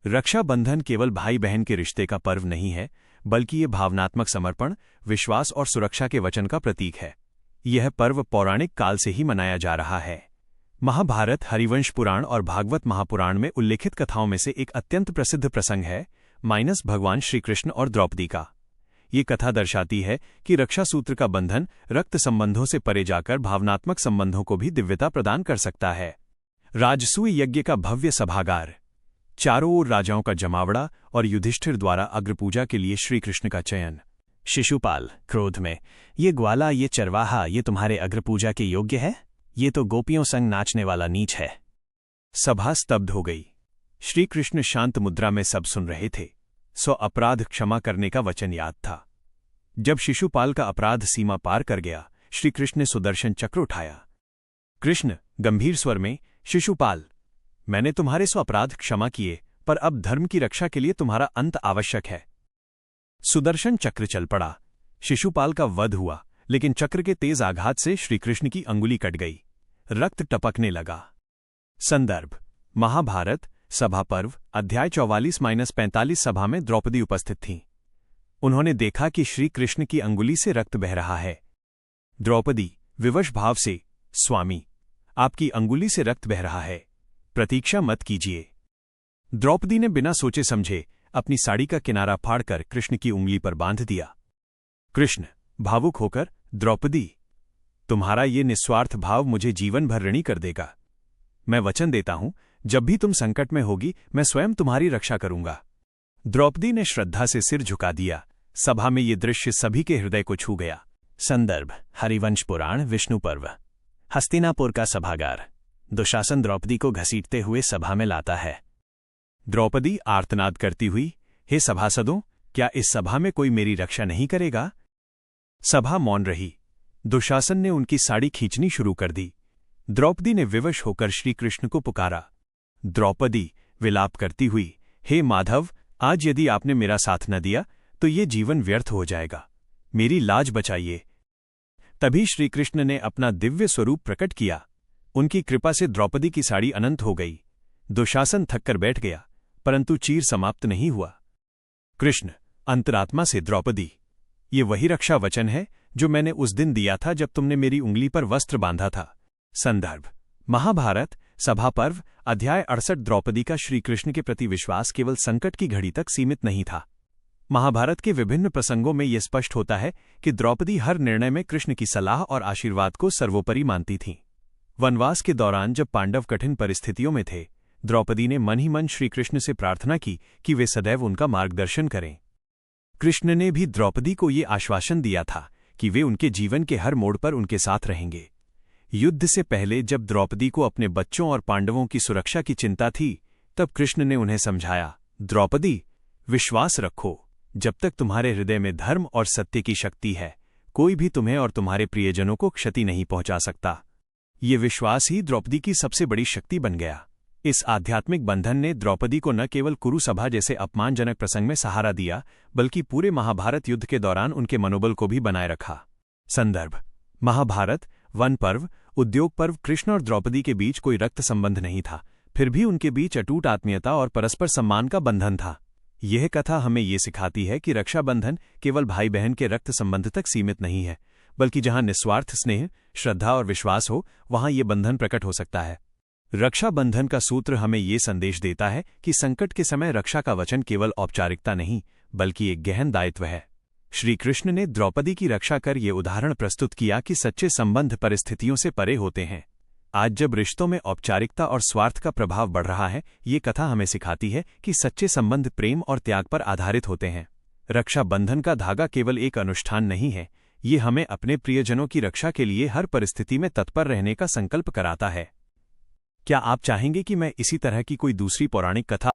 रक्षाबंधन केवल भाई बहन के रिश्ते का पर्व नहीं है, बल्कि ये भावनात्मक समर्पण, विश्वास और सुरक्षा के वचन का प्रतीक है। यह पर्व पौराणिक काल से ही मनाया जा रहा है। महाभारत, हरिवंश पुराण और भागवत महापुराण में उल्लेखित कथाओं में से एक अत्यंत प्रसिद्ध प्रसंग है भगवान श्रीकृष्ण और द्रौपदी का। ये कथा दर्शाती है कि रक्षा सूत्र का बंधन रक्त संबंधों से परे जाकर भावनात्मक संबंधों को भी दिव्यता प्रदान कर सकता है। राजसूय यज्ञ का भव्य सभागार, चारों ओर राजाओं का जमावड़ा और युधिष्ठिर द्वारा अग्रपूजा के लिए श्रीकृष्ण का चयन। शिशुपाल क्रोध में, ये ग्वाला, ये चरवाहा, ये तुम्हारे अग्रपूजा के योग्य है? ये तो गोपियों संग नाचने वाला नीच है। सभा स्तब्ध हो गई। श्रीकृष्ण शांत मुद्रा में सब सुन रहे थे। अपराध क्षमा करने का वचन याद था। जब शिशुपाल का अपराध सीमा पार कर गया, श्रीकृष्ण ने सुदर्शन चक्र उठाया। कृष्ण गंभीर स्वर में, शिशुपाल, मैंने तुम्हारे अपराध क्षमा किए, पर अब धर्म की रक्षा के लिए तुम्हारा अंत आवश्यक है। सुदर्शन चक्र चल पड़ा। शिशुपाल का वध हुआ, लेकिन चक्र के तेज आघात से श्रीकृष्ण की अंगुली कट गई। रक्त टपकने लगा। संदर्भ: महाभारत सभा पर्व, अध्याय 44-45। सभा में द्रौपदी उपस्थित थीं। उन्होंने देखा कि श्रीकृष्ण की अंगुली से रक्त बह रहा है। द्रौपदी विवश भाव से, स्वामी, आपकी अंगुली से रक्त बह रहा है, प्रतीक्षा मत कीजिए। द्रौपदी ने बिना सोचे समझे अपनी साड़ी का किनारा फाड़कर कृष्ण की उंगली पर बांध दिया। कृष्ण भावुक होकर, द्रौपदी, तुम्हारा ये निस्वार्थ भाव मुझे जीवन भर ऋणी कर देगा। मैं वचन देता हूं, जब भी तुम संकट में होगी, मैं स्वयं तुम्हारी रक्षा करूंगा। द्रौपदी ने श्रद्धा से सिर झुका दिया। सभा में ये दृश्य सभी के हृदय को छू गया। संदर्भ: हरिवंश पुराण, विष्णु पर्व। हस्तिनापुर का सभागार। दुशासन द्रौपदी को घसीटते हुए सभा में लाता है। द्रौपदी आर्तनाद करती हुई, हे सभासदों, क्या इस सभा में कोई मेरी रक्षा नहीं करेगा? सभा मौन रही। दुशासन ने उनकी साड़ी खींचनी शुरू कर दी। द्रौपदी ने विवश होकर श्रीकृष्ण को पुकारा। द्रौपदी विलाप करती हुई, हे माधव, आज यदि आपने मेरा साथ न दिया तो ये जीवन व्यर्थ हो जाएगा। मेरी लाज बचाइए। तभी श्रीकृष्ण ने अपना दिव्य स्वरूप प्रकट किया। उनकी कृपा से द्रौपदी की साड़ी अनंत हो गई। दुशासन थककर बैठ गया, परंतु चीर समाप्त नहीं हुआ। कृष्ण अंतरात्मा से, द्रौपदी, ये वही रक्षा वचन है जो मैंने उस दिन दिया था जब तुमने मेरी उंगली पर वस्त्र बांधा था। संदर्भ: महाभारत सभा पर्व, अध्याय 68। द्रौपदी का श्रीकृष्ण के प्रति विश्वास केवल संकट की घड़ी तक सीमित नहीं था। महाभारत के विभिन्न प्रसंगों में यह स्पष्ट होता है कि द्रौपदी हर निर्णय में कृष्ण की सलाह और आशीर्वाद को सर्वोपरि मानती थीं। वनवास के दौरान जब पांडव कठिन परिस्थितियों में थे, द्रौपदी ने मन ही मन श्रीकृष्ण से प्रार्थना की कि वे सदैव उनका मार्गदर्शन करें। कृष्ण ने भी द्रौपदी को ये आश्वासन दिया था कि वे उनके जीवन के हर मोड़ पर उनके साथ रहेंगे। युद्ध से पहले जब द्रौपदी को अपने बच्चों और पांडवों की सुरक्षा की चिंता थी, तब कृष्ण ने उन्हें समझाया, द्रौपदी, विश्वास रखो, जब तक तुम्हारे हृदय में धर्म और सत्य की शक्ति है, कोई भी तुम्हें और तुम्हारे प्रियजनों को क्षति नहीं पहुंचा सकता। ये विश्वास ही द्रौपदी की सबसे बड़ी शक्ति बन गया। इस आध्यात्मिक बंधन ने द्रौपदी को न केवल कुरुसभा जैसे अपमानजनक प्रसंग में सहारा दिया, बल्कि पूरे महाभारत युद्ध के दौरान उनके मनोबल को भी बनाए रखा। संदर्भ: महाभारत वन पर्व, उद्योग पर्व। कृष्ण और द्रौपदी के बीच कोई रक्त संबंध नहीं था, फिर भी उनके बीच अटूट आत्मीयता और परस्पर सम्मान का बंधन था। यह कथा हमें ये सिखाती है कि रक्षाबंधन केवल भाई बहन के रक्त संबंध तक सीमित नहीं है, बल्कि जहां निस्वार्थ स्नेह, श्रद्धा और विश्वास हो, वहां ये बंधन प्रकट हो सकता है। रक्षाबंधन का सूत्र हमें ये संदेश देता है कि संकट के समय रक्षा का वचन केवल औपचारिकता नहीं, बल्कि एक गहन दायित्व है। श्रीकृष्ण ने द्रौपदी की रक्षा कर ये उदाहरण प्रस्तुत किया कि सच्चे संबंध परिस्थितियों से परे होते हैं। आज जब रिश्तों में औपचारिकता और स्वार्थ का प्रभाव बढ़ रहा है, ये कथा हमें सिखाती है कि सच्चे संबंध प्रेम और त्याग पर आधारित होते हैं। रक्षाबंधन का धागा केवल एक अनुष्ठान नहीं है, ये हमें अपने प्रियजनों की रक्षा के लिए हर परिस्थिति में तत्पर रहने का संकल्प कराता है। क्या आप चाहेंगे कि मैं इसी तरह की कोई दूसरी पौराणिक कथा